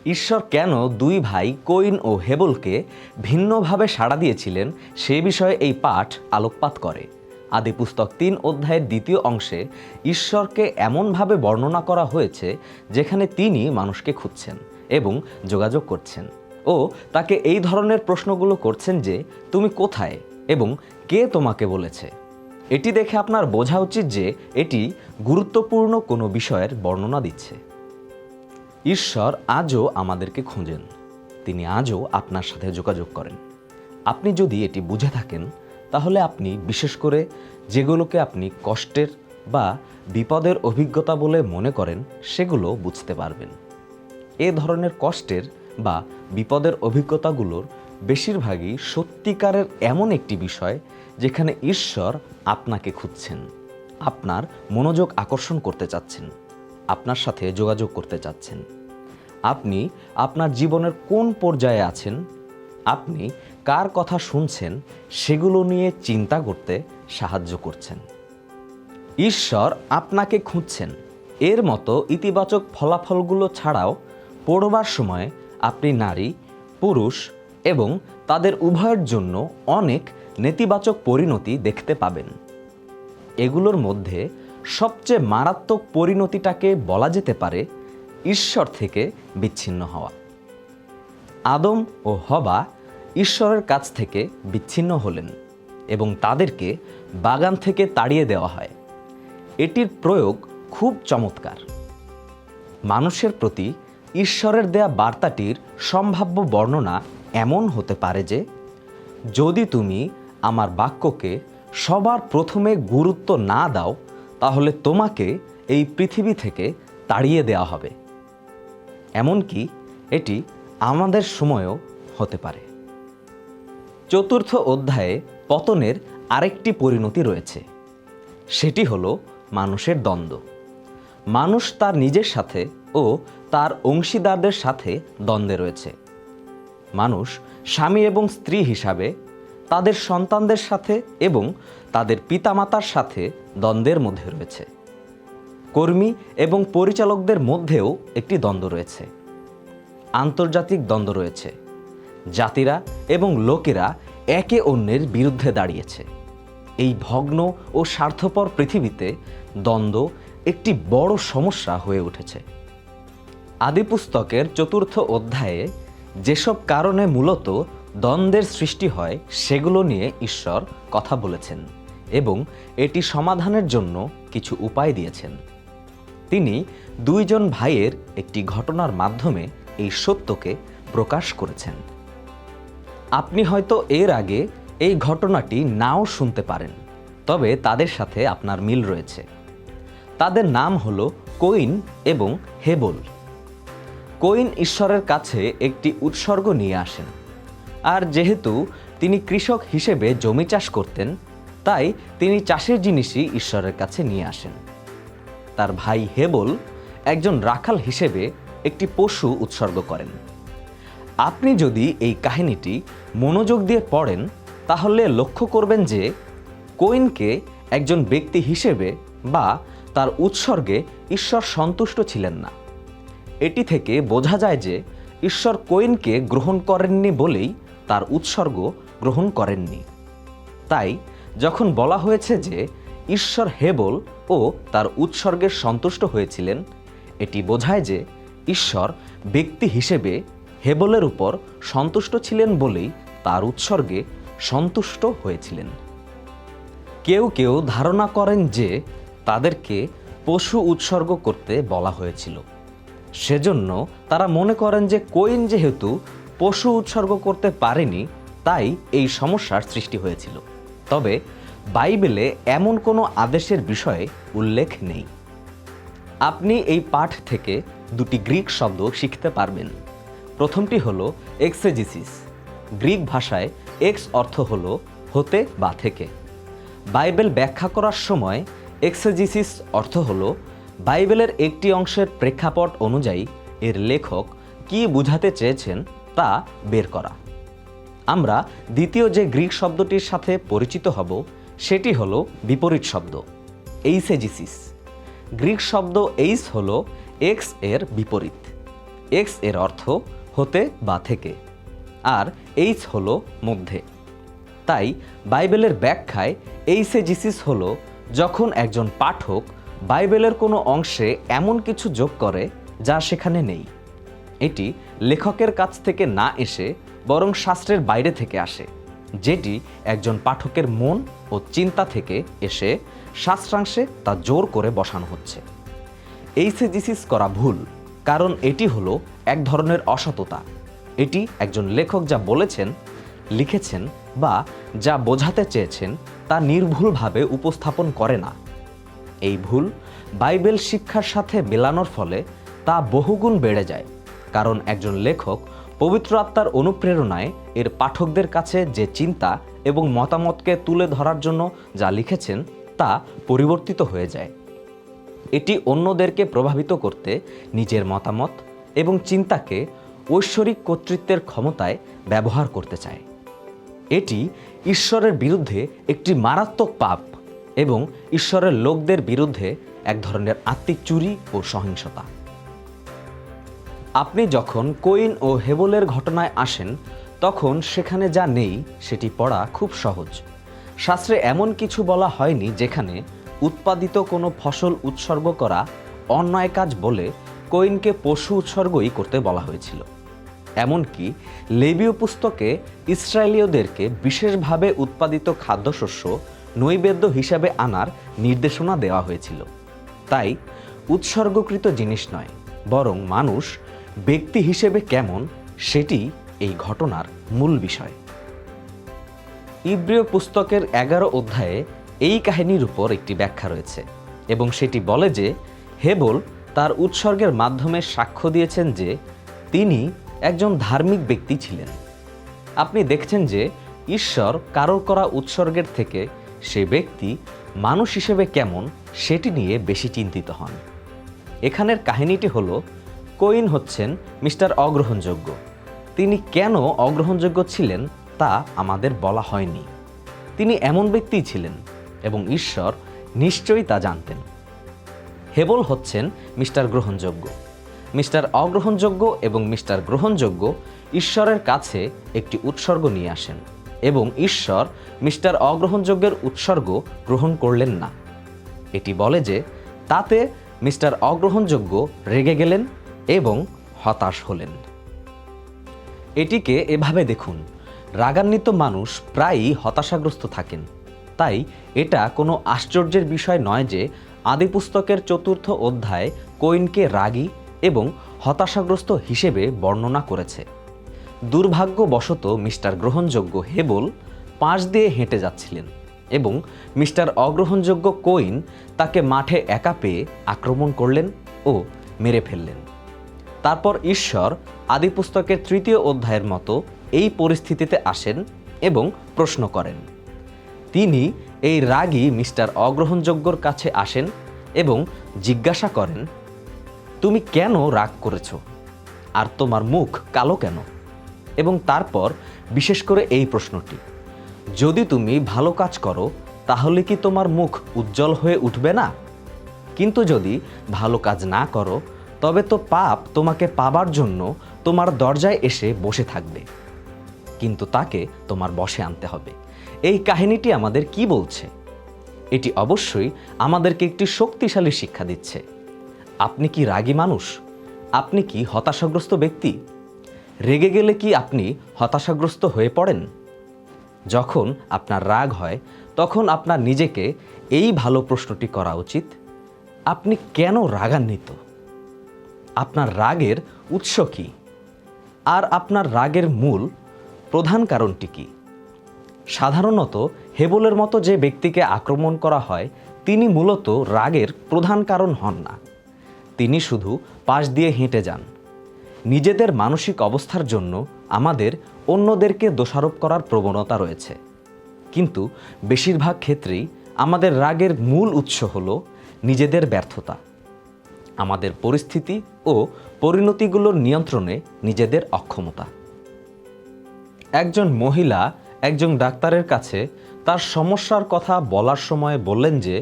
ঈশ্বর কেন দুই ভাই কইন ও হেবলকে ভিন্নভাবে সাড়া দিয়েছিলেন সে বিষয়ে এই পাঠ আলোকপাত করে। আদিপুস্তক ৩ অধ্যায়ের ২য় অংশে ঈশ্বরকে এমনভাবে বর্ণনা করা হয়েছে যেখানে তিনি মানুষকে খুঁজছেন এবং যোগাযোগ করছেন ও তাকে এই ধরনের প্রশ্নগুলো করছেন যে তুমি কোথায় এবং কে তোমাকে বলেছে। এটি দেখে আপনার বোঝা উচিত যে এটি গুরুত্বপূর্ণ কোনো বিষয়ের বর্ণনা দিচ্ছে। ঈশ্বর আজও আমাদেরকে খোঁজেন, তিনি আজও আপনার সাথে যোগাযোগ করেন। আপনি যদি এটি বুঝে থাকেন তাহলে আপনি বিশেষ করে যেগুলোকে আপনি কষ্টের বা বিপদের অভিজ্ঞতা বলে মনে করেন সেগুলো বুঝতে পারবেন। এ ধরনের কষ্টের বা বিপদের অভিজ্ঞতাগুলোর বেশিরভাগই সত্যিকারের এমন একটি বিষয় যেখানে ঈশ্বর আপনাকে খুঁজছেন, আপনার মনোযোগ আকর্ষণ করতে চাচ্ছেন, আপনার সাথে যোগাযোগ করতে চাচ্ছেন। আপনি আপনার জীবনের কোন পর্যায়ে আছেন, আপনি কার কথা শুনছেন সেগুলো নিয়ে চিন্তা করতে সাহায্য করছেন। ঈশ্বর আপনাকে খুঁজছেন। এর মতো ইতিবাচক ফলাফলগুলো ছাড়াও পড়বার সময় আপনি নারী, পুরুষ এবং তাদের উভয়ের জন্য অনেক নেতিবাচক পরিণতি দেখতে পাবেন। এগুলোর মধ্যে সবচেয়ে মারাত্মক পরিণতিটাকে বলা যেতে পারে ঈশ্বর থেকে বিচ্ছিন্ন হওয়া। আদম ও হবা ঈশ্বরের কাছ থেকে বিচ্ছিন্ন হলেন এবং তাদেরকে বাগান থেকে তাড়িয়ে দেওয়া হয়। এটির প্রয়োগ খুব চমৎকার। মানুষের প্রতি ঈশ্বরের দেয়া বার্তাটির সম্ভাব্য বর্ণনা এমন হতে পারে যে, যদি তুমি আমার বাক্যকে সবার প্রথমে গুরুত্ব না দাও তাহলে তোমাকে এই পৃথিবী থেকে তাড়িয়ে দেওয়া হবে। এমনকি এটি আমাদের সময়েও হতে পারে। চতুর্থ অধ্যায়ে পতনের আরেকটি পরিণতি রয়েছে, সেটি হলো মানুষের দ্বন্দ্ব। মানুষ তার নিজের সাথে ও তার অংশীদারদের সাথে দ্বন্দ্বে রয়েছে। মানুষ স্বামী এবং স্ত্রী হিসাবে, তাদের সন্তানদের সাথে এবং তাদের পিতামাতার সাথে দ্বন্দ্বের মধ্যে রয়েছে। কর্মী এবং পরিচালকদের মধ্যেও একটি দ্বন্দ্ব রয়েছে। আন্তর্জাতিক দ্বন্দ্ব রয়েছে। জাতিরা এবং লোকেরা একে অন্যের বিরুদ্ধে দাঁড়িয়েছে। এই ভগ্ন ও স্বার্থপর পৃথিবীতে দ্বন্দ্ব একটি বড় সমস্যা হয়ে উঠেছে। আদিপুস্তকের ৪র্থ অধ্যায়ে যেসব কারণে মূলত দ্বন্দ্বের সৃষ্টি হয় সেগুলো নিয়ে ঈশ্বর কথা বলেছেন এবং এটি সমাধানের জন্য কিছু উপায় দিয়েছেন। তিনি দুইজন ভাইয়ের একটি ঘটনার মাধ্যমে এই সত্যকে প্রকাশ করেছেন। আপনি হয়তো এর আগে এই ঘটনাটি নাও শুনতে পারেন, তবে তাদের সাথে আপনার মিল রয়েছে। তাদের নাম হলো কইন এবং হেবল। কইন ঈশ্বরের কাছে একটি উৎসর্গ নিয়ে আসেন, আর যেহেতু তিনি কৃষক হিসেবে জমি চাষ করতেন তাই তিনি চাষের জিনিসই ঈশ্বরের কাছে নিয়ে আসেন। তার ভাই হেবল একজন রাখাল হিসেবে একটি পশু উৎসর্গ করেন। আপনি যদি এই কাহিনীটি মনোযোগ দিয়ে পড়েন তাহলে লক্ষ্য করবেন যে কইনকে একজন ব্যক্তি হিসেবে বা তার উৎসর্গে ঈশ্বর সন্তুষ্ট ছিলেন না। এটি থেকে বোঝা যায় যে ঈশ্বর কইনকে গ্রহণ করেননি বলেই তার উৎসর্গ গ্রহণ করেননি। তাই যখন বলা হয়েছে যে ঈশ্বর হেবল ও তার উৎসর্গের সন্তুষ্ট হয়েছিলেন, এটি বোঝায় যে ঈশ্বর ব্যক্তি হিসেবে হেবলের উপর সন্তুষ্ট ছিলেন বলেই তার উৎসর্গে সন্তুষ্ট হয়েছিলেন। কেউ কেউ ধারণা করেন যে তাদেরকে পশু উৎসর্গ করতে বলা হয়েছিল, সেজন্য তারা মনে করেন যে কইন যেহেতু পশু উৎসর্গ করতে পারেনি তাই এই সমস্যার সৃষ্টি হয়েছিল। তবে বাইবেলে এমন কোনো আদেশের বিষয়ে উল্লেখ নেই। আপনি এই পাঠ থেকে দুটি গ্রিক শব্দ শিখতে পারবেন। প্রথমটি হলো এক্সেজিসিস। গ্রিক ভাষায় এক্স অর্থ হলো হতে বা থেকে। বাইবেল ব্যাখ্যা করার সময় এক্সেজিসিস অর্থ হলো বাইবেলের একটি অংশের প্রেক্ষাপট অনুযায়ী এর লেখক কী বোঝাতে চেয়েছেন তা বের করা। আমরা দ্বিতীয় যে গ্রিক শব্দটির সাথে পরিচিত হব সেটি হলো বিপরীত শব্দ, এইসেজিসিস। গ্রিক শব্দ এইস হলো এক্স এর বিপরীত। এক্স এর অর্থ হতে বা থেকে, আর এইচ হলো মধ্যে। তাই বাইবেলের ব্যাখ্যায় এইসেজিসিস হলো যখন একজন পাঠক বাইবেলের কোনো অংশে এমন কিছু যোগ করে যা সেখানে নেই। এটি লেখকের কাছ থেকে না এসে বরং শাস্ত্রের বাইরে থেকে আসে, যেটি একজন পাঠকের মন ও চিন্তা থেকে এসে শাস্ত্রাংশে তা জোর করে বসানো হচ্ছে। এইসেজিসিস করা ভুল, কারণ এটি হলো এক ধরনের অসততা। এটি একজন লেখক যা বলেছেন, লিখেছেন বা যা বোঝাতে চেয়েছেন তা নির্ভুলভাবে উপস্থাপন করে না। এই ভুল বাইবেল শিক্ষার সাথে মেলানোর ফলে তা বহুগুণ বেড়ে যায়, কারণ একজন লেখক পবিত্র আত্মার অনুপ্রেরণায় এর পাঠকদের কাছে যে চিন্তা এবং মতামতকে তুলে ধরার জন্য যা লিখেছেন তা পরিবর্তিত হয়ে যায়। এটি অন্যদেরকে প্রভাবিত করতে নিজের মতামত এবং চিন্তাকে ঐশ্বরিক কর্তৃত্বের ক্ষমতায় ব্যবহার করতে চায়। এটি ঈশ্বরের বিরুদ্ধে একটি মারাত্মক পাপ এবং ঈশ্বরের লোকদের বিরুদ্ধে এক ধরনের আত্মিক চুরি ও সহিংসতা। আপনি যখন কইন ও হেবলের ঘটনায় আসেন, তখন সেখানে যা নেই সেটি পড়া খুব সহজ। শাস্ত্রে এমন কিছু বলা হয়নি যেখানে উৎপাদিত কোনো ফসল উৎসর্গ করা অন্যায় কাজ বলে কইনকে পশু উৎসর্গই করতে বলা হয়েছিল। এমনকি লেবীয় পুস্তকে ইসরায়েলীয়দেরকে বিশেষভাবে উৎপাদিত খাদ্যশস্য নৈবেদ্য হিসাবে আনার নির্দেশনা দেওয়া হয়েছিল। তাই উৎসর্গকৃত জিনিস নয়, বরং মানুষ ব্যক্তি হিসেবে কেমন সেটি এই ঘটনার মূল বিষয়। ইব্রিয় পুস্তকের 11 অধ্যায়ে এই কাহিনীর উপর একটি ব্যাখ্যা রয়েছে এবং সেটি বলে যে হেবল তার উৎসর্গের মাধ্যমে সাক্ষ্য দিয়েছেন যে তিনি একজন ধার্মিক ব্যক্তি ছিলেন। আপনি দেখছেন যে ঈশ্বর কারোর করা উৎসর্গের থেকে সে ব্যক্তি মানুষ হিসেবে কেমন সেটি নিয়ে বেশি চিন্তিত হন। এখানের কাহিনীটি হলো কইন হচ্ছেন মিস্টার অগ্রহণযোগ্য। তিনি কেন অগ্রহণযোগ্য ছিলেন তা আমাদের বলা হয়নি। তিনি এমন ব্যক্তিই ছিলেন এবং ঈশ্বর নিশ্চয়ই তা জানতেন। হেবল হচ্ছেন মিস্টার গ্রহণযোগ্য। মিস্টার অগ্রহণযোগ্য এবং মিস্টার গ্রহণযোগ্য ঈশ্বরের কাছে একটি উৎসর্গ নিয়ে আসেন এবং ঈশ্বর মিস্টার অগ্রহণযোগ্যের উৎসর্গ গ্রহণ করলেন না। এটি বলে যে তাতে মিস্টার অগ্রহণযোগ্য রেগে গেলেন এবং হতাশ হলেন। এটিকে এভাবে দেখুন, রাগান্বিত মানুষ প্রায়ই হতাশাগ্রস্ত থাকেন। তাই এটা কোনো আশ্চর্যের বিষয় নয় যে আদিপুস্তকের 4th অধ্যায় কইনকে রাগী এবং হতাশাগ্রস্ত হিসেবে বর্ণনা করেছে। দুর্ভাগ্যবশত মিস্টার গ্রহণযোগ্য হেবল পাশ দিয়ে হেঁটে যাচ্ছিলেন এবং মিস্টার অগ্রহণযোগ্য কইন তাকে মাঠে একা পেয়ে আক্রমণ করলেন ও মেরে ফেললেন। তারপর ঈশ্বর আদিপুস্তকের 3য় অধ্যায়ের মতো এই পরিস্থিতিতে আসেন এবং প্রশ্ন করেন। তিনি এই রাগী মিস্টার অগ্রহণযোগ্যর কাছে আসেন এবং জিজ্ঞাসা করেন, তুমি কেন রাগ করেছ আর তোমার মুখ কালো কেন? এবং তারপর বিশেষ করে এই প্রশ্নটি, যদি তুমি ভালো কাজ করো তাহলে কি তোমার মুখ উজ্জ্বল হয়ে উঠবে না? কিন্তু যদি ভালো কাজ না করো তবে তো পাপ তোমাকে পাবার জন্য তোমার দরজায় এসে বসে থাকবে, কিন্তু তাকে তোমার বশে আনতে হবে। এই কাহিনীটি আমাদের কি বলছে? এটি অবশ্যই আমাদেরকে একটি শক্তিশালী শিক্ষা দিচ্ছে। আপনি কি রাগী মানুষ? আপনি কি হতাশাগ্রস্ত ব্যক্তি? রেগে গেলে কি আপনি হতাশাগ্রস্ত হয়ে পড়েন? যখন আপনার রাগ হয় তখন আপনার নিজেকে এই ভালো প্রশ্নটি করা উচিত, আপনি কেন রাগান্বিত? আপনার রাগের উৎস কি? আর আপনার রাগের মূল প্রধান কারণটি কি? সাধারণত হেবলের মতো যে ব্যক্তিকে আক্রমণ করা হয় তিনি মূলত রাগের প্রধান কারণ হন না। তিনি শুধু পাশ দিয়ে হেঁটে যান। নিজেদের মানসিক অবস্থার জন্য আমাদের অন্যদেরকে দোষারোপ করার প্রবণতা রয়েছে, কিন্তু বেশিরভাগ ক্ষেত্রেই আমাদের রাগের মূল উৎস হলো নিজেদের ব্যর্থতা, আমাদের পরিস্থিতি ও পরিণতিগুলোর নিয়ন্ত্রণে নিজেদের অক্ষমতা। একজন মহিলা একজন ডাক্তারের কাছে তার সমস্যার কথা বলার সময় বললেন যে,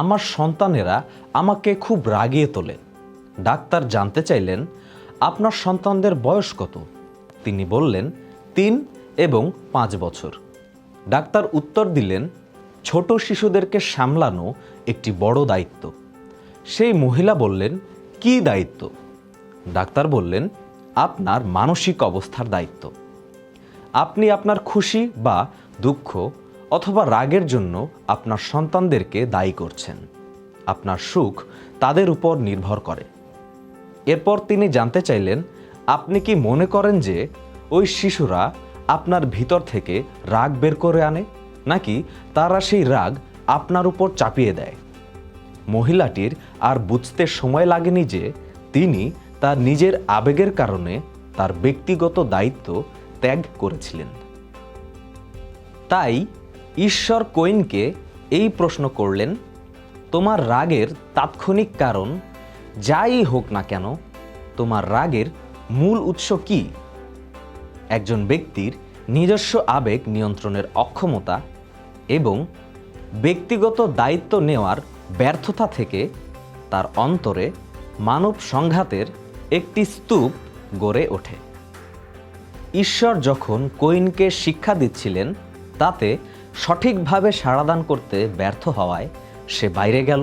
আমার সন্তানেরা আমাকে খুব রাগিয়ে তোলে। ডাক্তার জানতে চাইলেন, আপনার সন্তানদের বয়স কত? তিনি বললেন, 3 এবং 5 বছর। ডাক্তার উত্তর দিলেন, ছোট শিশুদেরকে সামলানো একটি বড় দায়িত্ব। সেই মহিলা বললেন, কি দায়িত্ব? ডাক্তার বললেন, আপনার মানসিক অবস্থার দায়িত্ব। আপনি আপনার খুশি বা দুঃখ অথবা রাগের জন্য আপনার সন্তানদেরকে দায়ী করছেন। আপনার সুখ তাদের উপর নির্ভর করে। এরপর তিনি জানতে চাইলেন, আপনি কি মনে করেন যে ওই শিশুরা আপনার ভিতর থেকে রাগ বের করে আনে, নাকি তারা সেই রাগ আপনার উপর চাপিয়ে দেয়? মহিলাটির আর বুঝতে সময় লাগেনি যে তিনি তার নিজের আবেগের কারণে তার ব্যক্তিগত দায়িত্ব ত্যাগ করেছিলেন। তাই ঈশ্বর কইনকে এই প্রশ্ন করলেন, তোমার রাগের তাৎক্ষণিক কারণ যাই হোক না কেন, তোমার রাগের মূল উৎস কি? একজন ব্যক্তির নিজস্ব আবেগ নিয়ন্ত্রণের অক্ষমতা এবং ব্যক্তিগত দায়িত্ব নেওয়ার ব্যর্থতা থেকে তার অন্তরে মানব সংঘাতের একটি স্তূপ গড়ে ওঠে। ঈশ্বর যখন কইনকে শিক্ষা দিচ্ছিলেন, তাতে সঠিকভাবে সাড়াদান করতে ব্যর্থ হওয়ায় সে বাইরে গেল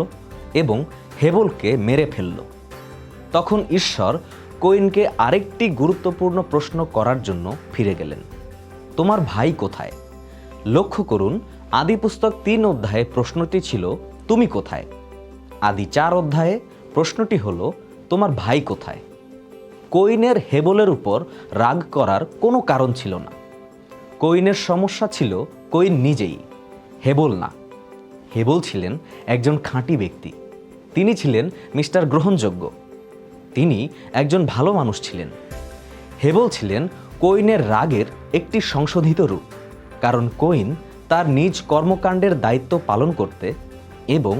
এবং হেবলকে মেরে ফেলল। তখন ঈশ্বর কইনকে আরেকটি গুরুত্বপূর্ণ প্রশ্ন করার জন্য ফিরে গেলেন, তোমার ভাই কোথায়? লক্ষ্য করুন, আদি পুস্তক 3 অধ্যায়ে প্রশ্নটি ছিল, তুমি কোথায়? আদি 4 অধ্যায়ে প্রশ্নটি হলো, তোমার ভাই কোথায়? কইনের হেবলের উপর রাগ করার কোনো কারণ ছিল না। কইনের সমস্যা ছিল কইন নিজেই, হেবল না। হেবল ছিলেন একজন খাঁটি ব্যক্তি। তিনি ছিলেন মিস্টার গ্রহণযোগ্য। তিনি একজন ভালো মানুষ ছিলেন। হেবল ছিলেন কইনের রাগের একটি সংশোধিত রূপ, কারণ কইন তার নিজ কর্মকাণ্ডের দায়িত্ব পালন করতে এবং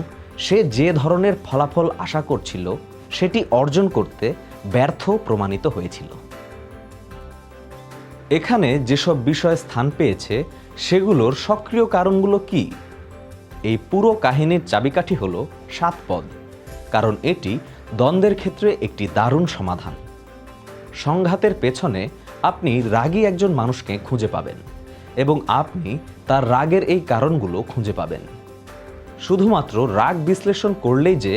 সে যে ধরনের ফলাফল আশা করছিল সেটি অর্জন করতে ব্যর্থ প্রমাণিত হয়েছিল। এখানে যেসব বিষয় স্থান পেয়েছে সেগুলোর সক্রিয় কারণগুলো কি? এই পুরো কাহিনীর চাবিকাঠি হলো 7 পদ, কারণ এটি দ্বন্দ্বের ক্ষেত্রে একটি দারুণ সমাধান। সংঘাতের পেছনে আপনি রাগী একজন মানুষকে খুঁজে পাবেন এবং আপনি তার রাগের এই কারণগুলো খুঁজে পাবেন। শুধুমাত্র রাগ বিশ্লেষণ করলেই যে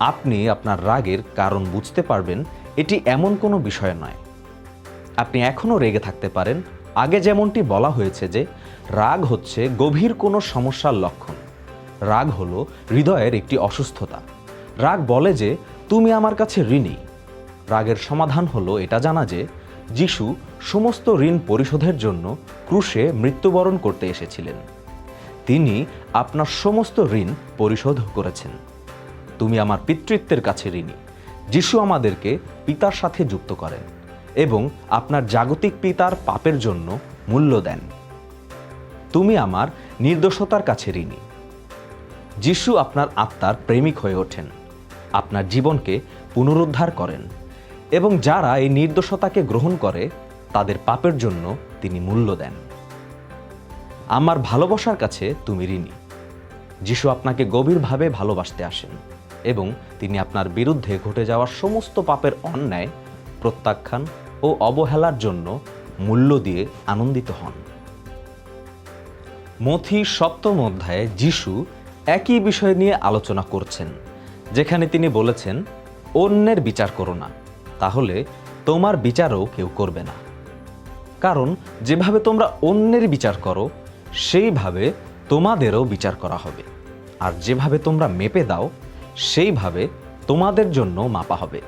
আপনি আপনার রাগের কারণ বুঝতে পারবেন, এটি এমন কোনো বিষয় নয়। আপনি এখনও রেগে থাকতে পারেন। আগে যেমনটি বলা হয়েছে যে রাগ হচ্ছে গভীর কোনো সমস্যার লক্ষণ। রাগ হলো হৃদয়ের একটি অসুস্থতা। রাগ বলে যে তুমি আমার কাছে ঋণী। রাগের সমাধান হলো এটা জানা যে যিশু সমস্ত ঋণ পরিশোধের জন্য ক্রুশে মৃত্যুবরণ করতে এসেছিলেন। তিনি আপনার সমস্ত ঋণ পরিশোধ করেছেন। তুমি আমার পিতৃত্বের কাছে ঋণী। যিশু আমাদেরকে পিতার সাথে যুক্ত করেন এবং আপনার জাগতিক পিতার পাপের জন্য মূল্য দেন। তুমি আমার নির্দোষতার কাছে ঋণী। যিশু আপনার আত্মার প্রেমিক হয়ে ওঠেন, আপনার জীবনকে পুনরুদ্ধার করেন এবং যারা এই নির্দোষতাকে গ্রহণ করে তাদের পাপের জন্য তিনি মূল্য দেন। আমার ভালোবাসার কাছে তুমি ঋণী। যিশু আপনাকে গভীরভাবে ভালোবাসতে আসেন এবং তিনি আপনার বিরুদ্ধে ঘটে যাওয়া সমস্ত পাপের অন্যায়, প্রত্যাখ্যান ও অবহেলার জন্য মূল্য দিয়ে আনন্দিত হন। মথি 7 অধ্যায়ে যিশু একই বিষয় নিয়ে আলোচনা করছেন, যেখানে তিনি বলেছেন, অন্যের বিচার করো না, তাহলে তোমার বিচারও কেউ করবে না। কারণ যেভাবে তোমরা অন্যের বিচার করো সেইভাবে তোমাদেরও বিচার করা হবে, আর যেভাবে তোমরা মেপে দাও সেইভাবে তোমাদের জন্য মাপা হবে।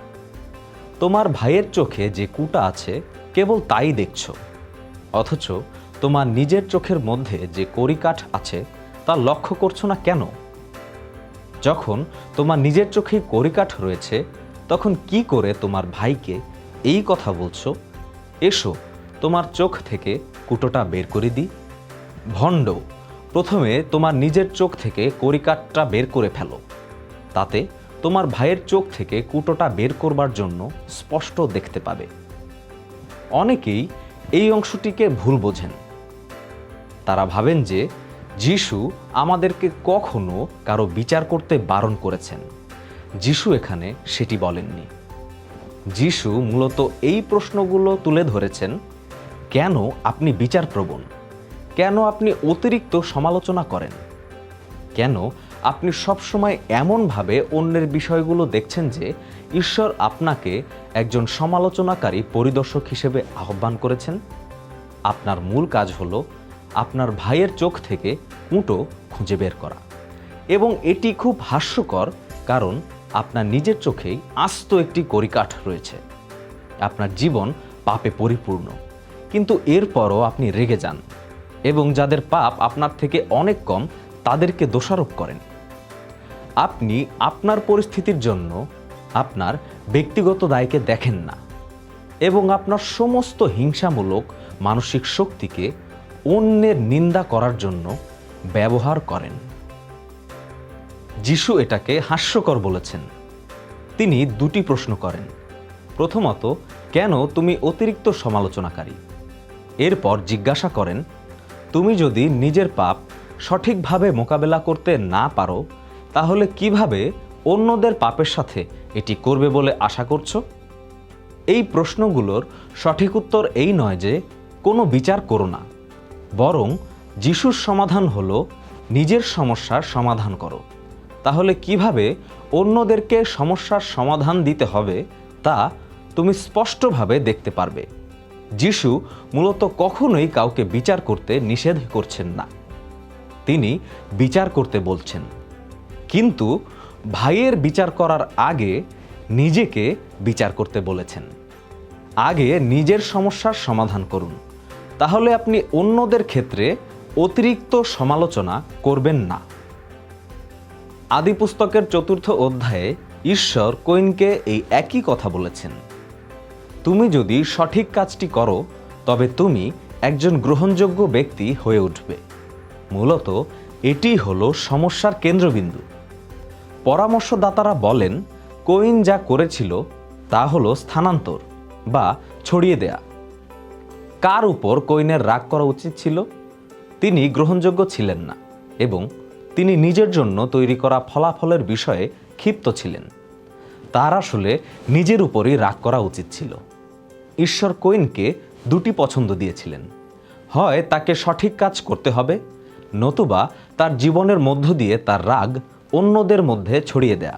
তোমার ভাইয়ের চোখে যে কুটা আছে কেবল তাই দেখছো, অথচ তোমার নিজের চোখের মধ্যে যে কড়িকাঠ আছে তা লক্ষ্য করছো না কেন? যখন তোমার নিজের চোখে কড়িকাঠ রয়েছে, তখন কি করে তোমার ভাইকে এই কথা বলছো, এসো তোমার চোখ থেকে কুটোটা বের করে দিই? ভণ্ড, প্রথমে তোমার নিজের চোখ থেকে কড়িকাঠটা বের করে ফেলো, তাতে তোমার ভাইয়ের চোখ থেকে কুটোটা বের করবার জন্য স্পষ্ট দেখতে পাবে। অনেকেই এই অংশটিকে ভুল বোঝেন। তারা ভাবেন যে যিশু আমাদেরকে কখনো কারো বিচার করতে বারণ করেছেন। যিশু এখানে সেটি বলেননি। যিশু মূলত এই প্রশ্নগুলো তুলে ধরেছেন। কেন আপনি বিচারপ্রবণ? কেন আপনি অতিরিক্ত সমালোচনা করেন? কেন আপনি সবসময় এমনভাবে অন্যের বিষয়গুলো দেখছেন যে ঈশ্বর আপনাকে একজন সমালোচনাকারী পরিদর্শক হিসেবে আহ্বান করেছেন? আপনার মূল কাজ হলো আপনার ভাইয়ের চোখ থেকে কুঁটো খুঁজে বের করা। এবং এটি খুব হাস্যকর, কারণ আপনার নিজের চোখেই আস্ত একটি কড়িকাঠ রয়েছে। আপনার জীবন পাপে পরিপূর্ণ, কিন্তু এরপরও আপনি রেগে যান এবং যাদের পাপ আপনার থেকে অনেক কম তাদেরকে দোষারোপ করেন। আপনি আপনার পরিস্থিতির জন্য আপনার ব্যক্তিগত দায়কে দেখেন না এবং আপনার সমস্ত হিংসামূলক মানসিক শক্তিকে অন্যের নিন্দা করার জন্য ব্যবহার করেন। যিশু এটাকে হাস্যকর বলেছেন। তিনি দুটি প্রশ্ন করেন। প্রথমত, কেন তুমি অতিরিক্ত সমালোচনাকারী? এরপর জিজ্ঞাসা করেন, তুমি যদি নিজের পাপ সঠিকভাবে মোকাবেলা করতে না পারো, তাহলে কিভাবে অন্যদের পাপের সাথে এটি করবে বলে আশা করছো? এই প্রশ্নগুলোর সঠিক উত্তর এই নয় যে কোনো বিচার করো না, বরং যিশুর সমাধান হলো নিজের সমস্যার সমাধান করো। তাহলে কিভাবে অন্যদেরকে সমস্যার সমাধান দিতে হবে তা তুমি স্পষ্টভাবে দেখতে পারবে। যিশু মূলত কখনোই কাউকে বিচার করতে নিষেধ করছেন না, তিনি বিচার করতে বলছেন। কিন্তু ভাইয়ের বিচার করার আগে নিজেকে বিচার করতে বলেছেন। আগে নিজের সমস্যার সমাধান করুন, তাহলে আপনি অন্যদের ক্ষেত্রে অতিরিক্ত সমালোচনা করবেন না। আদিপুস্তকের 4 অধ্যায়ে ঈশ্বর কইনকে এই একই কথা বলেছেন। তুমি যদি সঠিক কাজটি করো, তবে তুমি একজন গ্রহণযোগ্য ব্যক্তি হয়ে উঠবে। মূলত এটি হলো সমস্যার কেন্দ্রবিন্দু। পরামর্শদাতারা বলেন, কইন যা করেছিল তা হলো স্থানান্তর বা ছড়িয়ে দেয়া। কার উপর কইনের রাগ করা উচিত ছিল? তিনি গ্রহণযোগ্য ছিলেন না এবং তিনি নিজের জন্য তৈরি করা ফলাফলের বিষয়ে ক্ষিপ্ত ছিলেন। তার আসলে নিজের উপরই রাগ করা উচিত ছিল। ঈশ্বর কইনকে দুটি পছন্দ দিয়েছিলেন, হয় তাকে সঠিক কাজ করতে হবে, নতুবা তার জীবনের মধ্য দিয়ে তার রাগ অন্যদের মধ্যে ছড়িয়ে দেয়া,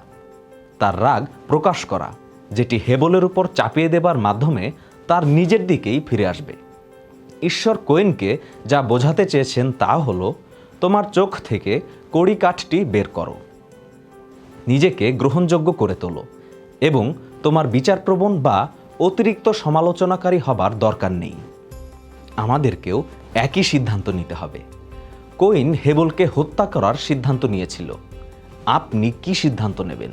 তার রাগ প্রকাশ করা, যেটি হেবলের উপর চাপিয়ে দেবার মাধ্যমে তার নিজের দিকেই ফিরে আসবে। ঈশ্বর কইনকে যা বোঝাতে চেয়েছেন তা হলো, তোমার চোখ থেকে কড়িকাঠটি বের করো, নিজেকে গ্রহণযোগ্য করে তোলো এবং তোমার বিচারপ্রবণ বা অতিরিক্ত সমালোচনাকারী হবার দরকার নেই। আমাদেরকেও একই সিদ্ধান্ত নিতে হবে। কইন হেবলকে হত্যা করার সিদ্ধান্ত নিয়েছিল। আপনি কি সিদ্ধান্ত নেবেন?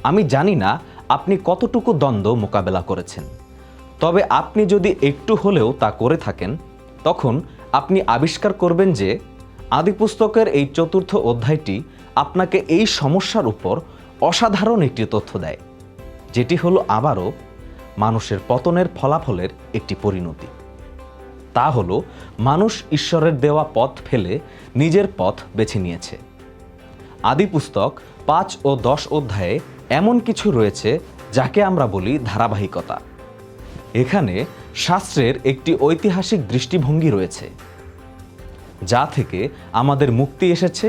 আমি জানি না আপনি কতটুকু দ্বন্দ্ব মোকাবেলা করেছেন, তবে আপনি যদি একটু হলেও তা করে থাকেন, তখন আপনি আবিষ্কার করবেন যে আদিপুস্তকের এই 4 অধ্যায়টি আপনাকে এই সমস্যার উপর অসাধারণ একটি তথ্য দেয়, যেটি হলো আবারও মানুষের পতনের ফলাফলের একটি পরিণতি। তা হলো মানুষ ঈশ্বরের দেওয়া পথ ফেলে নিজের পথ বেছে নিয়েছে। আদিপুস্তক 5 ও 10 অধ্যায়ে এমন কিছু রয়েছে যাকে আমরা বলি ধারাবাহিকতা। এখানে শাস্ত্রের একটি ঐতিহাসিক দৃষ্টিভঙ্গি রয়েছে, যা থেকে আমাদের মুক্তি এসেছে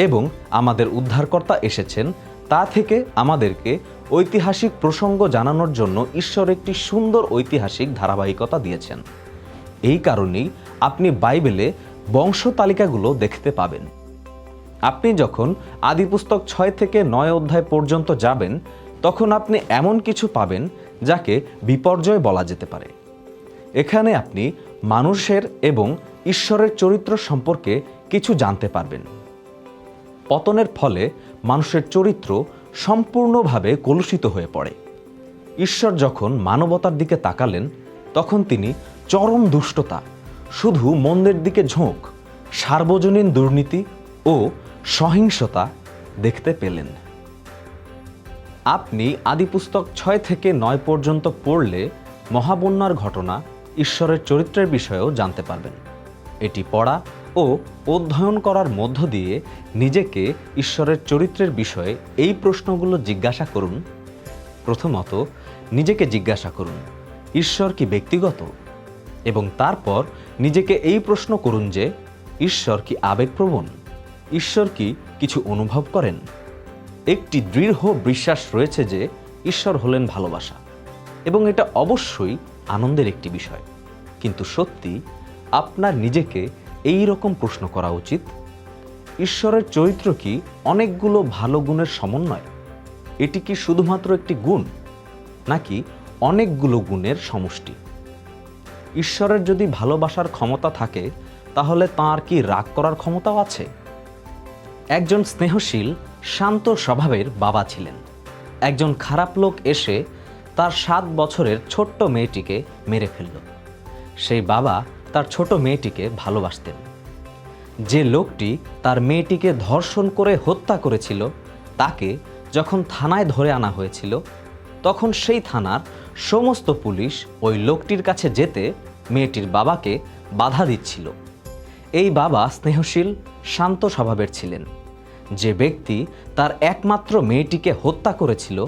এবং আমাদের উদ্ধারকর্তা এসেছেন। তা থেকে আমাদেরকে ঐতিহাসিক প্রসঙ্গ জানানোর জন্য ঈশ্বর একটি সুন্দর ঐতিহাসিক ধারাবাহিকতা দিয়েছেন। এই কারণেই আপনি বাইবেলে বংশ তালিকাগুলো দেখতে পাবেন। আপনি যখন আদিপুস্তক 6 থেকে 9 অধ্যায় পর্যন্ত যাবেন, তখন আপনি এমন কিছু পাবেন যাকে বিপর্যয় বলা যেতে পারে। এখানে আপনি মানুষের এবং ঈশ্বরের চরিত্র সম্পর্কে কিছু জানতে পারবেন। পতনের ফলে মানুষের চরিত্র সম্পূর্ণভাবে কলুষিত হয়ে পড়ে। ঈশ্বর যখন মানবতার দিকে তাকালেন, তখন তিনি চরম দুষ্টতা, শুধু মন্দের দিকে ঝোঁক, সার্বজনীন দুর্নীতি ও সহিংসতা দেখতে পেলেন। আপনি আদিপুস্তক 6 থেকে 9 পর্যন্ত পড়লে মহাবন্যার ঘটনা, ঈশ্বরের চরিত্রের বিষয়েও জানতে পারবেন। এটি পড়া ও অধ্যয়ন করার মধ্য দিয়ে নিজেকে ঈশ্বরের চরিত্রের বিষয়ে এই প্রশ্নগুলো জিজ্ঞাসা করুন। প্রথমত, নিজেকে জিজ্ঞাসা করুন, ঈশ্বর কি ব্যক্তিগত? এবং তারপর নিজেকে এই প্রশ্ন করুন যে ঈশ্বর কি আবেগপ্রবণ? ঈশ্বর কি কিছু অনুভব করেন? একটি দৃঢ় বিশ্বাস রয়েছে যে ঈশ্বর হলেন ভালোবাসা, এবং এটা অবশ্যই আনন্দের একটি বিষয়। কিন্তু সত্যি আপনার নিজেকে এই রকম প্রশ্ন করা উচিত, ঈশ্বরের চরিত্র কি অনেকগুলো ভালো গুণের সমন্বয়? এটি কি শুধুমাত্র একটি গুণ, নাকি অনেকগুলো গুণের সমষ্টি? ঈশ্বরের যদি ভালোবাসার ক্ষমতা থাকে, তাহলে তাঁর কি রাগ করার ক্ষমতাও আছে? একজন স্নেহশীল, শান্ত স্বভাবের বাবা ছিলেন। একজন খারাপ লোক এসে তার 7 বছরের ছোট্ট মেয়েটিকে মেরে ফেলল। সেই বাবা তার ছোট মেয়েটিকে ভালোবাসতেন। যে লোকটি তার মেয়েটিকে ধর্ষণ করে হত্যা করেছিল, তাকে যখন থানায় ধরে আনা হয়েছিল, তখন সেই থানার সমস্ত পুলিশ ওই লোকটির কাছে যেতে মেয়েটির বাবাকে বাধা দিচ্ছিল। এই বাবা স্নেহশীল, শান্ত স্বভাবের ছিলেন। যে ব্যক্তি তার একমাত্র মেয়েটিকে হত্যা করেছিল,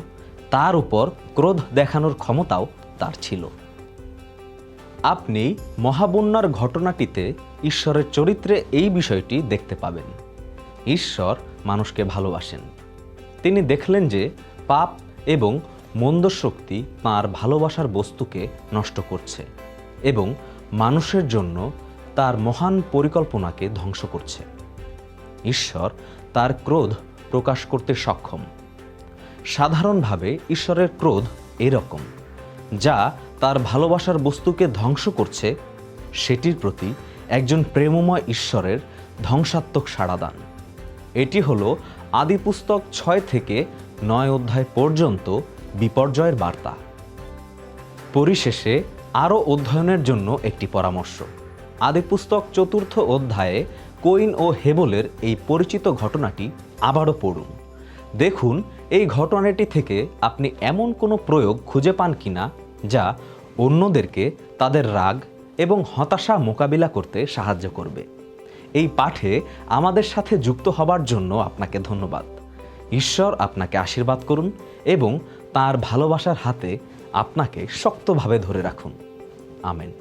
তার উপর ক্রোধ দেখানোর ক্ষমতাও তার ছিল। আপনি মহাবন্যার ঘটনাটিতে ঈশ্বরের চরিত্রে এই বিষয়টি দেখতে পাবেন। ঈশ্বর মানুষকে ভালোবাসেন। তিনি দেখলেন যে পাপ এবং মন্দ শক্তি তাঁর ভালোবাসার বস্তুকে নষ্ট করছে এবং মানুষের জন্য তার মহান পরিকল্পনাকে ধ্বংস করছে। ঈশ্বর তার ক্রোধ প্রকাশ করতে সক্ষম। সাধারণভাবে ঈশ্বরের ক্রোধ এরকম, যা তার ভালোবাসার বস্তুকে ধ্বংস করছে, সেটির প্রতি একজন প্রেমময় ঈশ্বরের ধ্বংসাত্মক সাড়াদান। এটি হলো আদিপুস্তক 6 থেকে 9 অধ্যায় পর্যন্ত বিপর্যয়ের বার্তা। পরিশেষে আরও অধ্যয়নের জন্য একটি পরামর্শ। আদিপুস্তক 4 অধ্যায়ে কইন ও হেবলের এই পরিচিত ঘটনাটি আবারও পড়ুন। দেখুন এই ঘটনাটি থেকে আপনি এমন কোনো প্রয়োগ খুঁজে পান কিনা যা অন্যদেরকে তাদের রাগ এবং হতাশা মোকাবিলা করতে সাহায্য করবে। এই পাঠে আমাদের সাথে যুক্ত হবার জন্য আপনাকে ধন্যবাদ। ঈশ্বর আপনাকে আশীর্বাদ করুন এবং তাঁর ভালোবাসার হাতে আপনাকে শক্তভাবে ধরে রাখুন। আমেন।